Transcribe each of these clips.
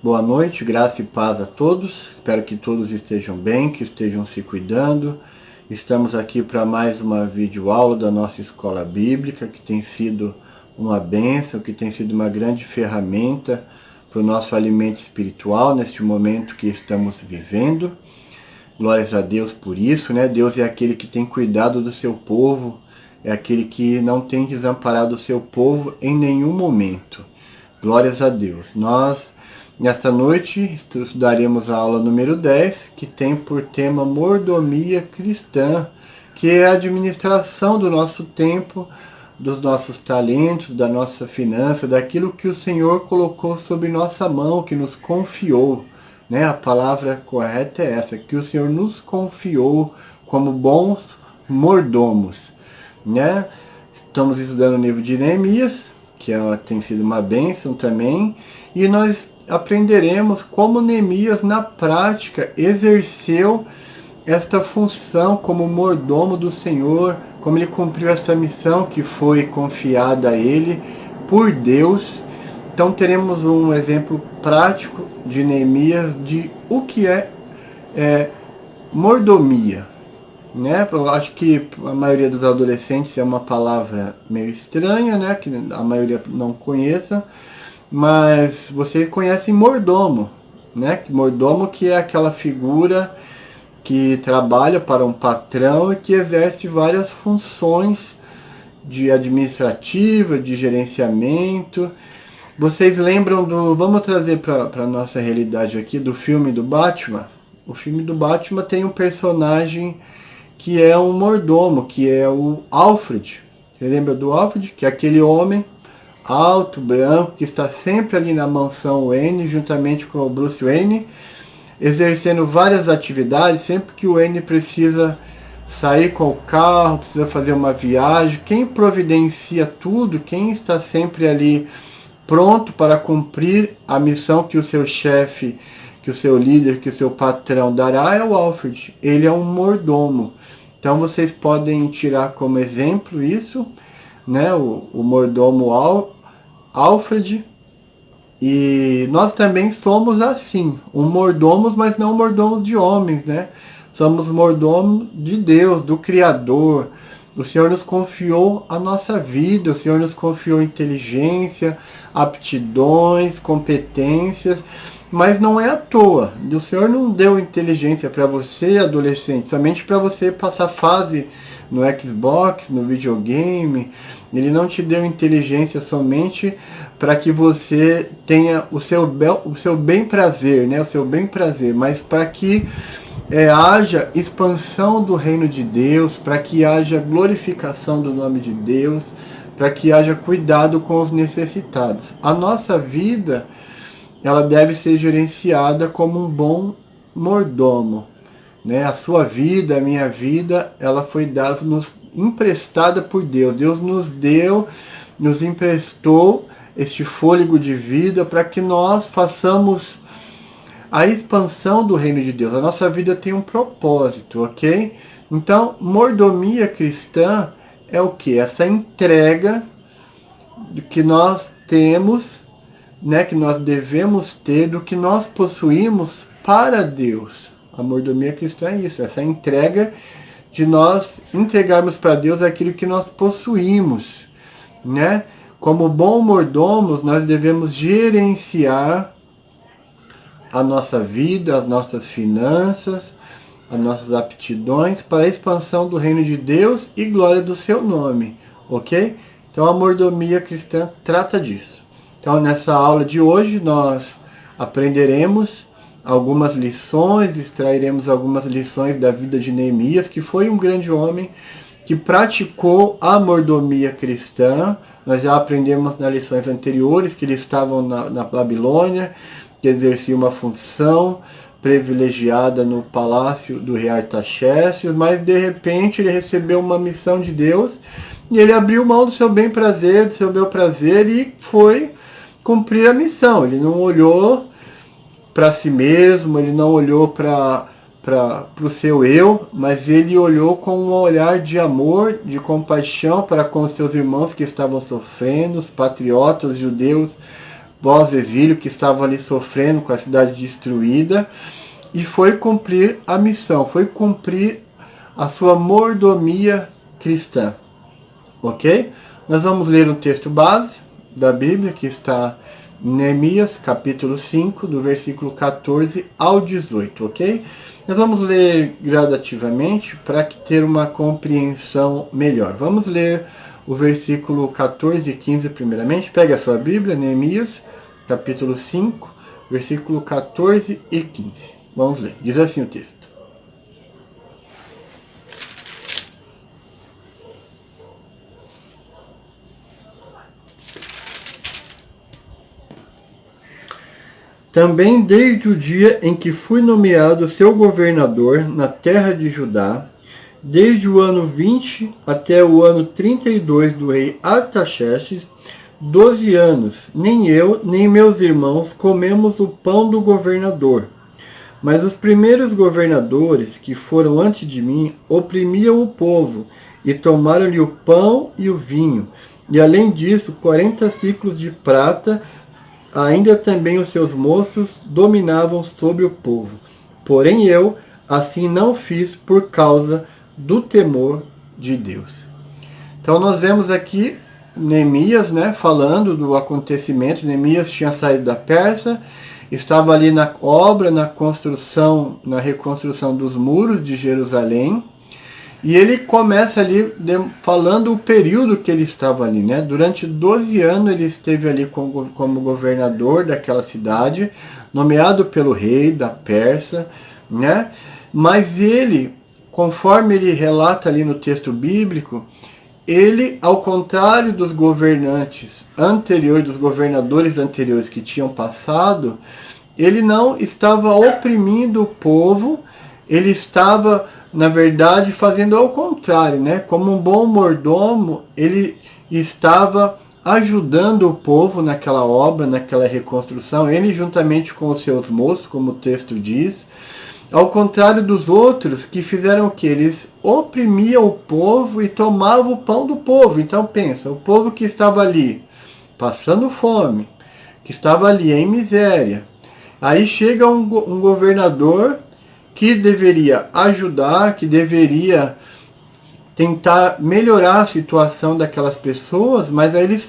Boa noite, graça e paz a todos. Espero que todos estejam bem, que estejam se cuidando. Estamos aqui para mais uma videoaula da nossa escola bíblica, que tem sido uma bênção, que tem sido uma grande ferramenta para o nosso alimento espiritual neste momento que estamos vivendo. Glórias a Deus por isso, né? Deus é aquele que tem cuidado do seu povo, é aquele que não tem desamparado o seu povo em nenhum momento. Glórias a Deus. Nós, nesta noite, estudaremos a aula número 10, que tem por tema mordomia cristã, que é a administração do nosso tempo, dos nossos talentos, da nossa finança, daquilo que o Senhor colocou sob nossa mão, que nos confiou. Né? A palavra correta é essa, que o Senhor nos confiou como bons mordomos. Né? Estamos estudando o livro de Neemias, que tem sido uma bênção também, e nós aprenderemos como Neemias na prática exerceu esta função como mordomo do Senhor, como ele cumpriu essa missão que foi confiada a ele por Deus. Então teremos um exemplo prático de Neemias de o que é mordomia. Né? Eu acho que a maioria dos adolescentes é uma palavra meio estranha, né? Que a maioria não conheça, mas vocês conhecem mordomo, né? Mordomo que é aquela figura que trabalha para um patrão e que exerce várias funções de administrativa, de gerenciamento. Vocês lembram vamos trazer para a nossa realidade aqui, do filme do Batman? O filme do Batman tem um personagem que é um mordomo, que é o Alfred. Você lembra do Alfred? Que é aquele homem alto, branco, que está sempre ali na mansão Wayne, juntamente com o Bruce Wayne, exercendo várias atividades. Sempre que o Wayne precisa sair com o carro, precisa fazer uma viagem, quem providencia tudo, quem está sempre ali pronto para cumprir a missão que o seu chefe, que o seu líder, que o seu patrão dará, é o Alfred. Ele é um mordomo. Então vocês podem tirar como exemplo isso, né? O mordomo Alfred. E nós também somos assim, mordomos, mas não mordomos de homens, né? Somos mordomos de Deus, do Criador. O Senhor nos confiou a nossa vida, o Senhor nos confiou inteligência, aptidões, competências, mas não é à toa. O Senhor não deu inteligência para você, adolescente, somente para você passar fase no Xbox, no videogame. Ele não te deu inteligência somente para que você tenha o seu bem prazer, né? O seu bem prazer, mas para que haja expansão do reino de Deus, para que haja glorificação do nome de Deus, para que haja cuidado com os necessitados. A nossa vida, ela deve ser gerenciada como um bom mordomo. Né? A sua vida, a minha vida, ela foi nos emprestada por Deus. Deus nos emprestou este fôlego de vida para que nós façamos a expansão do reino de Deus. A nossa vida tem um propósito, ok? Então, mordomia cristã é o que? Essa entrega que nós temos, né, que nós devemos ter, do que nós possuímos para Deus. A mordomia cristã é isso, essa entrega de nós entregarmos para Deus aquilo que nós possuímos, né? Como bons mordomos, nós devemos gerenciar a nossa vida, as nossas finanças, as nossas aptidões para a expansão do reino de Deus e glória do seu nome, ok? Então a mordomia cristã trata disso. Então nessa aula de hoje nós aprenderemos algumas lições, extrairemos algumas lições da vida de Neemias, que foi um grande homem que praticou a mordomia cristã. Nós já aprendemos nas lições anteriores que eles estavam na Babilônia, que exercia uma função privilegiada no palácio do rei Artaxerxes, mas de repente ele recebeu uma missão de Deus e ele abriu mão do seu bem prazer, do seu bel prazer e foi cumprir a missão. Ele não olhou para si mesmo, ele não olhou para o seu eu, mas ele olhou com um olhar de amor, de compaixão para com os seus irmãos que estavam sofrendo, os patriotas judeus pós-exílio, que estavam ali sofrendo com a cidade destruída, e foi cumprir a missão, foi cumprir a sua mordomia cristã. Ok? Nós vamos ler o texto base da Bíblia, que está em Neemias, capítulo 5, do versículo 14 ao 18, ok? Nós vamos ler gradativamente para ter uma compreensão melhor. Vamos ler o versículo 14 e 15 primeiramente. Pega a sua Bíblia, Neemias, capítulo 5, versículo 14 e 15. Vamos ler. Diz assim o texto. Também desde o dia em que fui nomeado seu governador na terra de Judá, desde o ano 20 até o ano 32 do rei Artaxerxes, 12 anos, nem eu, nem meus irmãos comemos o pão do governador. Mas os primeiros governadores que foram antes de mim oprimiam o povo e tomaram-lhe o pão e o vinho, e além disso 40 ciclos de prata. Ainda também os seus moços dominavam sobre o povo. Porém eu assim não fiz por causa do temor de Deus. Então nós vemos aqui Neemias, falando do acontecimento. Neemias tinha saído da Pérsia, estava ali na obra, na construção, na reconstrução dos muros de Jerusalém. E ele começa ali falando o período que ele estava ali, Durante 12 anos ele esteve ali como governador daquela cidade, nomeado pelo rei da Pérsia, Mas ele, conforme ele relata ali no texto bíblico, ele, ao contrário dos governantes anteriores, dos governadores anteriores que tinham passado, ele não estava oprimindo o povo, ele estava, na verdade, fazendo ao contrário, Como um bom mordomo, ele estava ajudando o povo naquela obra, naquela reconstrução, ele juntamente com os seus moços, como o texto diz, ao contrário dos outros que fizeram o que? Eles oprimiam o povo e tomavam o pão do povo. Então pensa, o povo que estava ali passando fome, que estava ali em miséria, aí chega um governador que deveria ajudar, que deveria tentar melhorar a situação daquelas pessoas, mas aí eles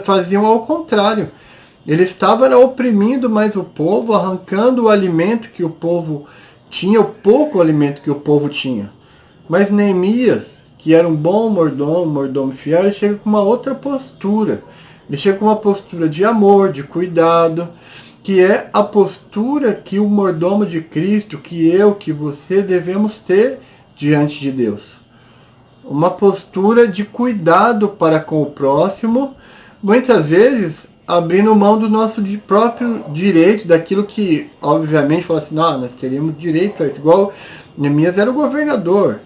faziam ao contrário. Ele estava oprimindo mais o povo, arrancando o alimento que o povo tinha, o pouco alimento que o povo tinha. Mas Neemias, que era um bom mordomo fiel, ele chega com uma outra postura. Ele chega com uma postura de amor, de cuidado, que é a postura que o mordomo de Cristo, que eu, que você, devemos ter diante de Deus. Uma postura de cuidado para com o próximo, muitas vezes abrindo mão do nosso próprio direito, daquilo que, obviamente, fala assim, não, nós teríamos direito a isso. Igual Neemias era o governador.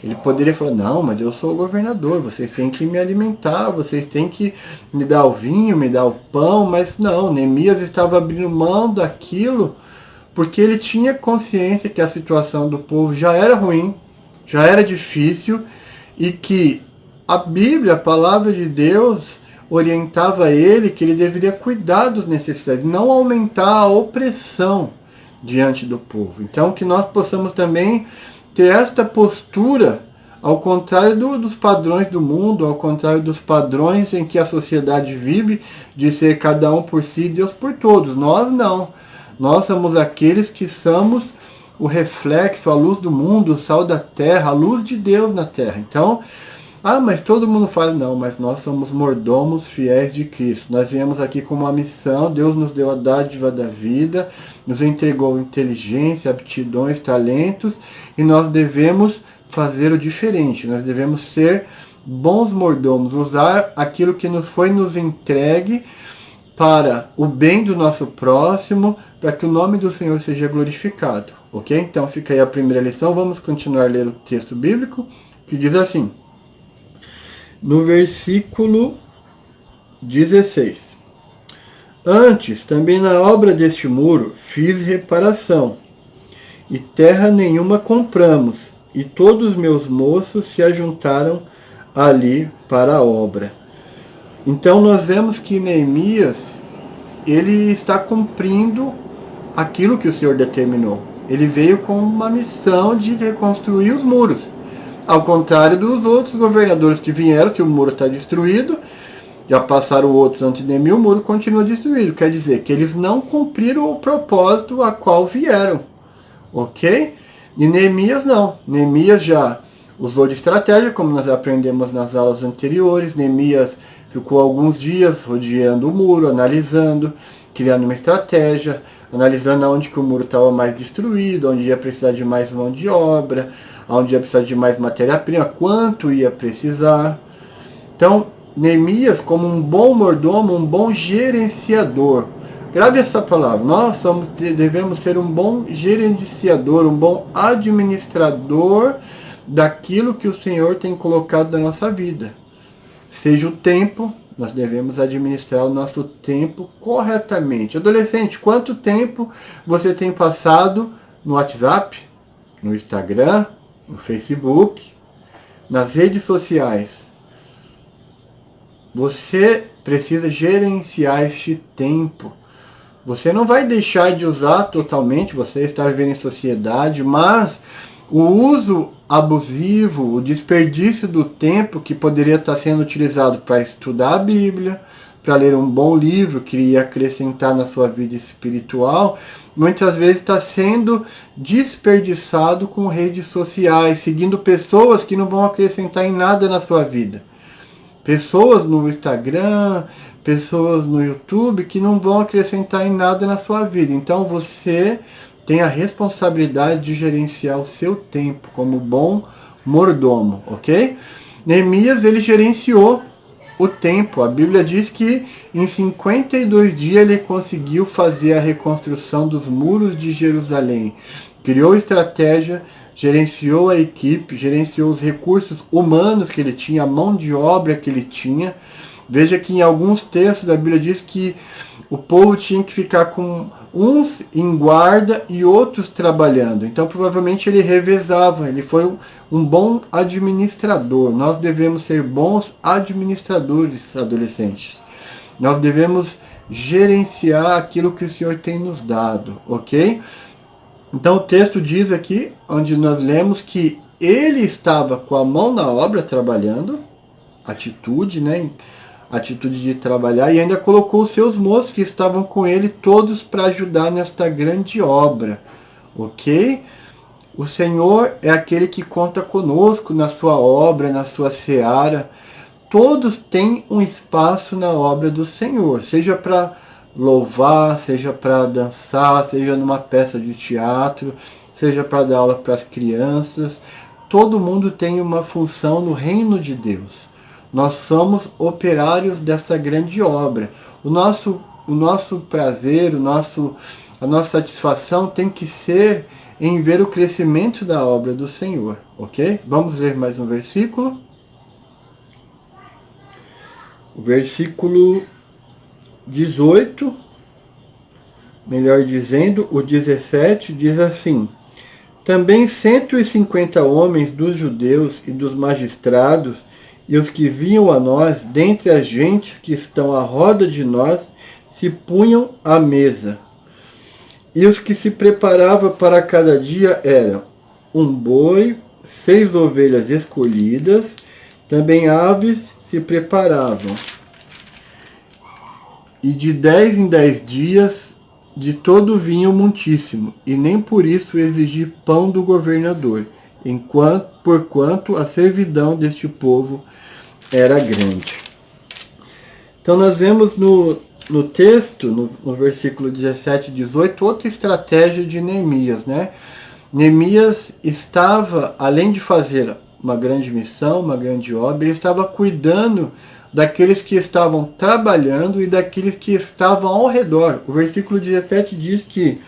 Ele poderia falar, não, mas eu sou o governador, vocês têm que me alimentar, vocês têm que me dar o vinho, me dar o pão, mas não, Neemias estava abrindo mão daquilo porque ele tinha consciência que a situação do povo já era ruim, já era difícil, e que a Bíblia, a palavra de Deus, orientava ele que ele deveria cuidar dos necessitados, não aumentar a opressão diante do povo. Então que nós possamos também ter esta postura, ao contrário dos padrões do mundo, ao contrário dos padrões em que a sociedade vive, de ser cada um por si e Deus por todos. Nós não. Nós somos aqueles que somos o reflexo, a luz do mundo, o sal da terra, a luz de Deus na terra. Então, mas todo mundo fala, não, mas nós somos mordomos fiéis de Cristo. Nós viemos aqui com uma missão, Deus nos deu a dádiva da vida, nos entregou inteligência, aptidões, talentos, e nós devemos fazer o diferente, nós devemos ser bons mordomos, usar aquilo que foi nos entregue para o bem do nosso próximo, para que o nome do Senhor seja glorificado. Ok? Então fica aí a primeira lição, vamos continuar a ler o texto bíblico, que diz assim, no versículo 16. Antes, também na obra deste muro, fiz reparação, e terra nenhuma compramos, e todos os meus moços se ajuntaram ali para a obra. Então nós vemos que Neemias, ele está cumprindo aquilo que o Senhor determinou. Ele veio com uma missão de reconstruir os muros. Ao contrário dos outros governadores que vieram, se o muro está destruído, já passaram outros antes de Neemias, o muro continua destruído. Quer dizer que eles não cumpriram o propósito a qual vieram. Ok? E Neemias não. Neemias já usou de estratégia, como nós aprendemos nas aulas anteriores. Neemias ficou alguns dias rodeando o muro, analisando, criando uma estratégia, analisando onde que o muro estava mais destruído, onde ia precisar de mais mão de obra, onde ia precisar de mais matéria-prima, quanto ia precisar. Então, Neemias, como um bom mordomo, um bom gerenciador. Grave essa palavra. Nós devemos ser um bom gerenciador, um bom administrador daquilo que o Senhor tem colocado na nossa vida. Seja o tempo, nós devemos administrar o nosso tempo corretamente. Adolescente, quanto tempo você tem passado no WhatsApp, no Instagram, no Facebook, nas redes sociais? Você precisa gerenciar este tempo. Você não vai deixar de usar totalmente, você está vivendo em sociedade, mas o uso abusivo, o desperdício do tempo que poderia estar sendo utilizado para estudar a Bíblia, para ler um bom livro que iria acrescentar na sua vida espiritual, muitas vezes está sendo desperdiçado com redes sociais, seguindo pessoas que não vão acrescentar em nada na sua vida. Pessoas no Instagram, pessoas no YouTube que não vão acrescentar em nada na sua vida. Então você tem a responsabilidade de gerenciar o seu tempo como bom mordomo, ok? Neemias, ele gerenciou o tempo. A Bíblia diz que em 52 dias ele conseguiu fazer a reconstrução dos muros de Jerusalém. Criou estratégia, gerenciou a equipe, gerenciou os recursos humanos que ele tinha, a mão de obra que ele tinha. Veja que em alguns textos da Bíblia diz que o povo tinha que ficar com uns em guarda e outros trabalhando. Então provavelmente ele revezava, ele foi um bom administrador. Nós devemos ser bons administradores, adolescentes. Nós devemos gerenciar aquilo que o Senhor tem nos dado, ok? Então o texto diz aqui, onde nós lemos que ele estava com a mão na obra trabalhando, atitude, né? Atitude de trabalhar, e ainda colocou os seus moços que estavam com ele todos para ajudar nesta grande obra, ok? O Senhor é aquele que conta conosco na sua obra, na sua seara. Todos têm um espaço na obra do Senhor, seja para louvar, seja para dançar, seja numa peça de teatro, seja para dar aula para as crianças. Todo mundo tem uma função no reino de Deus. Nós somos operários desta grande obra. O nosso prazer, a nossa satisfação tem que ser em ver o crescimento da obra do Senhor, ok? Vamos ler mais um versículo. O versículo 18, melhor dizendo, o 17 diz assim: também 150 homens dos judeus e dos magistrados e os que vinham a nós, dentre as gentes que estão à roda de nós, se punham à mesa. E os que se preparavam para cada dia eram um boi, 6 ovelhas escolhidas, também aves se preparavam. E de 10 em 10 dias, de todo vinho muitíssimo, e nem por isso exigi pão do governador, porquanto a servidão deste povo era grande. Então nós vemos no texto, no versículo 17 e 18, outra estratégia de Neemias, né? Neemias estava, além de fazer uma grande missão, uma grande obra, ele estava cuidando daqueles que estavam trabalhando e daqueles que estavam ao redor. O versículo 17 diz que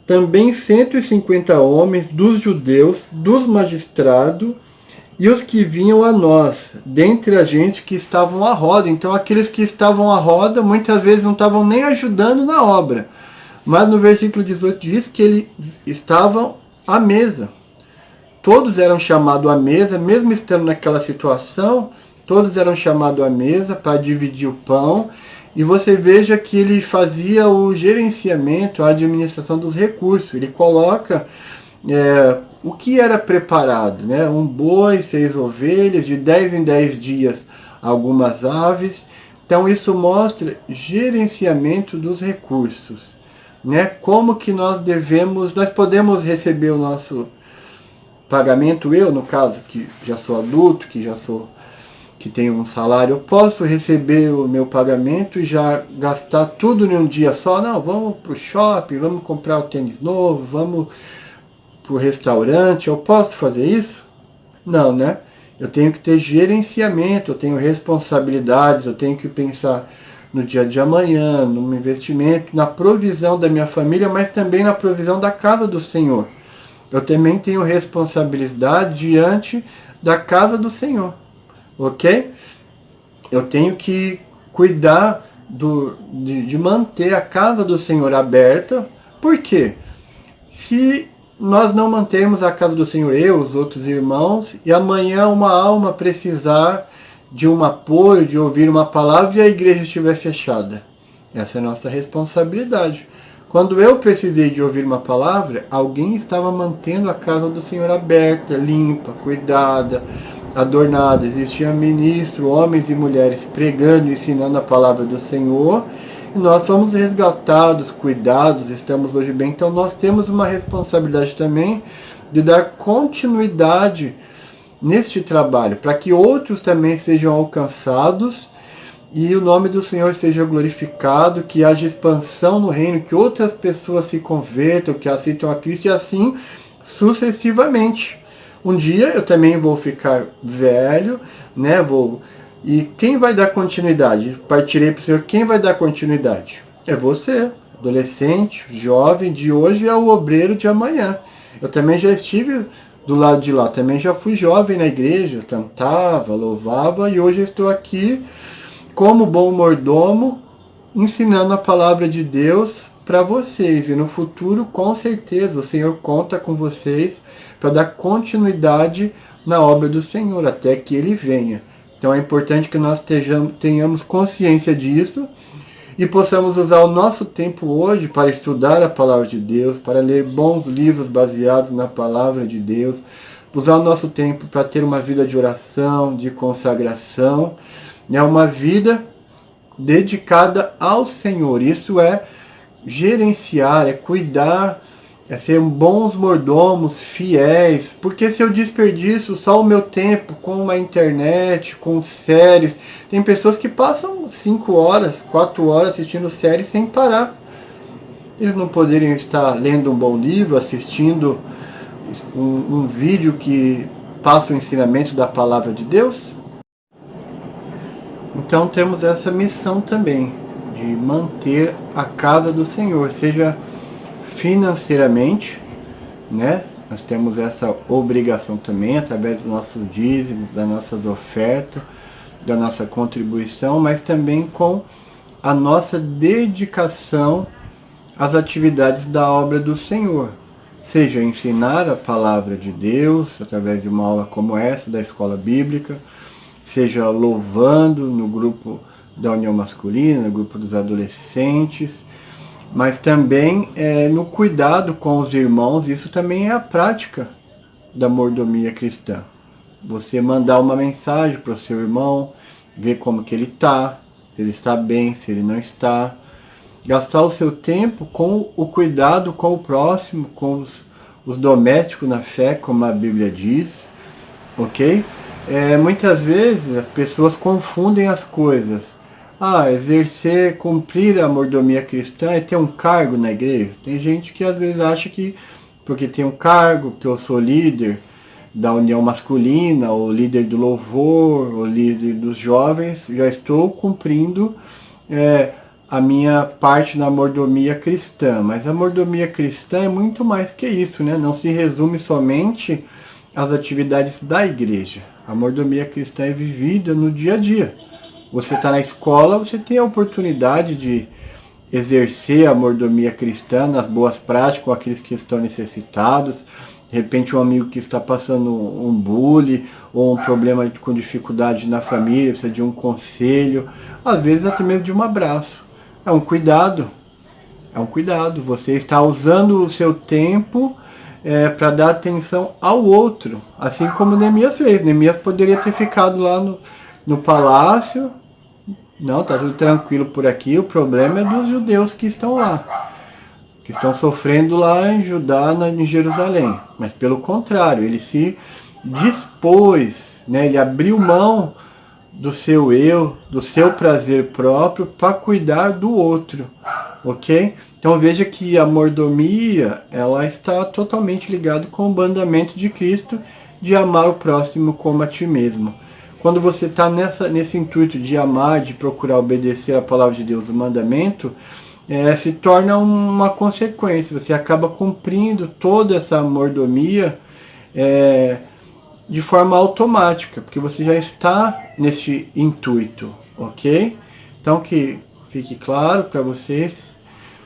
também 150 homens dos judeus, dos magistrados e os que vinham a nós, dentre a gente que estavam à roda. Então aqueles que estavam à roda muitas vezes não estavam nem ajudando na obra. Mas no versículo 18 diz que eles estavam à mesa. Todos eram chamados à mesa, mesmo estando naquela situação, todos eram chamados à mesa para dividir o pão. E você veja que ele fazia o gerenciamento, a administração dos recursos. Ele coloca o que era preparado, né? Um boi, 6 ovelhas, de 10 em 10 dias algumas aves. Então isso mostra gerenciamento dos recursos, né? Como que nós podemos receber o nosso pagamento. Eu, no caso, que já sou adulto, que tenho um salário, eu posso receber o meu pagamento e já gastar tudo em um dia só? Não, vamos para o shopping, vamos comprar o tênis novo, vamos para o restaurante. Eu posso fazer isso? Não, né? Eu tenho que ter gerenciamento, eu tenho responsabilidades, eu tenho que pensar no dia de amanhã, no investimento, na provisão da minha família, mas também na provisão da casa do Senhor. Eu também tenho responsabilidade diante da casa do Senhor, ok? Eu tenho que cuidar de manter a casa do Senhor aberta. Por quê? Se nós não mantemos a casa do Senhor, eu, os outros irmãos, e amanhã uma alma precisar de um apoio, de ouvir uma palavra e a igreja estiver fechada. Essa é a nossa responsabilidade. Quando eu precisei de ouvir uma palavra, alguém estava mantendo a casa do Senhor aberta, limpa, cuidada, adornada. Existiam ministros, homens e mulheres pregando e ensinando a palavra do Senhor. E nós fomos resgatados, cuidados, estamos hoje bem. Então nós temos uma responsabilidade também de dar continuidade neste trabalho, para que outros também sejam alcançados e o nome do Senhor seja glorificado, que haja expansão no reino, que outras pessoas se convertam, que aceitam a Cristo e assim sucessivamente. Um dia eu também vou ficar velho, né? E quem vai dar continuidade? Partirei para o Senhor. Quem vai dar continuidade? É você, adolescente, jovem de hoje é o obreiro de amanhã. Eu também já estive do lado de lá, também já fui jovem na igreja, cantava, louvava e hoje eu estou aqui como bom mordomo, ensinando a palavra de Deus para vocês. E no futuro, com certeza, o Senhor conta com vocês para dar continuidade na obra do Senhor, até que Ele venha. Então é importante que nós tenhamos consciência disso e possamos usar o nosso tempo hoje para estudar a palavra de Deus, para ler bons livros baseados na palavra de Deus, usar o nosso tempo para ter uma vida de oração, de consagração, é uma vida dedicada ao Senhor. Isso é gerenciar, é cuidar, é ser bons mordomos, fiéis. Porque se eu desperdiço só o meu tempo com a internet, com séries, tem pessoas que passam 5 horas, 4 horas assistindo séries sem parar. Eles não poderiam estar lendo um bom livro, assistindo um vídeo que passa o ensinamento da palavra de Deus? Então temos essa missão também, de manter a casa do Senhor, seja financeiramente, né? Nós temos essa obrigação também, através dos nossos dízimos, das nossas ofertas, da nossa contribuição, mas também com a nossa dedicação às atividades da obra do Senhor. Seja ensinar a palavra de Deus, através de uma aula como essa, da escola bíblica, seja louvando no grupo da União Masculina, no grupo dos adolescentes, mas também no cuidado com os irmãos. Isso também é a prática da mordomia cristã. Você mandar uma mensagem para o seu irmão, ver como que ele está, se ele está bem, se ele não está. Gastar o seu tempo com o cuidado com o próximo, com os domésticos na fé, como a Bíblia diz, ok? Muitas vezes as pessoas confundem as coisas. Exercer, cumprir a mordomia cristã é ter um cargo na igreja. Tem gente que às vezes acha que porque tem um cargo, que eu sou líder da União Masculina, ou líder do louvor, ou líder dos jovens, já estou cumprindo a minha parte na mordomia cristã. Mas a mordomia cristã é muito mais que isso, né? Não se resume somente às atividades da igreja. A mordomia cristã é vivida no dia a dia. Você está na escola, você tem a oportunidade de exercer a mordomia cristã nas boas práticas com aqueles que estão necessitados. De repente um amigo que está passando um bullying ou um problema com dificuldade na família, precisa de um conselho, às vezes até mesmo de um abraço. É um cuidado, é um cuidado. Você está usando o seu tempo para dar atenção ao outro, assim como Neemias fez. Neemias poderia ter ficado lá no palácio. Não, está tudo tranquilo por aqui, o problema é dos judeus que estão lá, que estão sofrendo lá em Judá, em Jerusalém. Mas pelo contrário, ele se dispôs, né? Ele abriu mão do seu eu, do seu prazer próprio, para cuidar do outro, ok? Então veja que a mordomia, ela está totalmente ligada com o mandamento de Cristo de amar o próximo como a ti mesmo. Quando você está nesse intuito de amar, de procurar obedecer a palavra de Deus, o mandamento, se torna uma consequência. Você acaba cumprindo toda essa mordomia de forma automática, porque você já está nesse intuito, ok? Então que fique claro para vocês,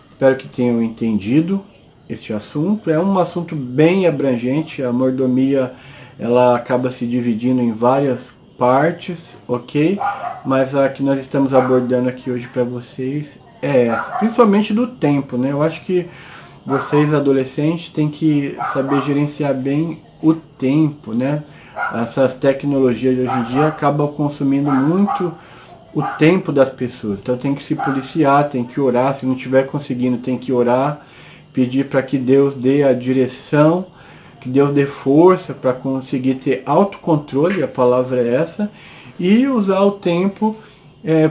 espero que tenham entendido este assunto. É um assunto bem abrangente, a mordomia ela acaba se dividindo em várias partes, ok? Mas a que nós estamos abordando aqui hoje para vocês é essa, principalmente do tempo, né? Eu acho que vocês adolescentes têm que saber gerenciar bem o tempo, né? Essas tecnologias de hoje em dia acabam consumindo muito o tempo das pessoas. Então tem que se policiar, tem que orar, se não estiver conseguindo, tem que orar, pedir para que Deus dê a direção, que Deus dê força para conseguir ter autocontrole, a palavra é essa, e usar o tempo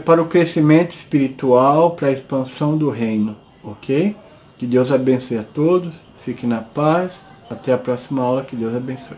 para o crescimento espiritual, para a expansão do reino, ok? Que Deus abençoe a todos, fique na paz, até a próxima aula, que Deus abençoe.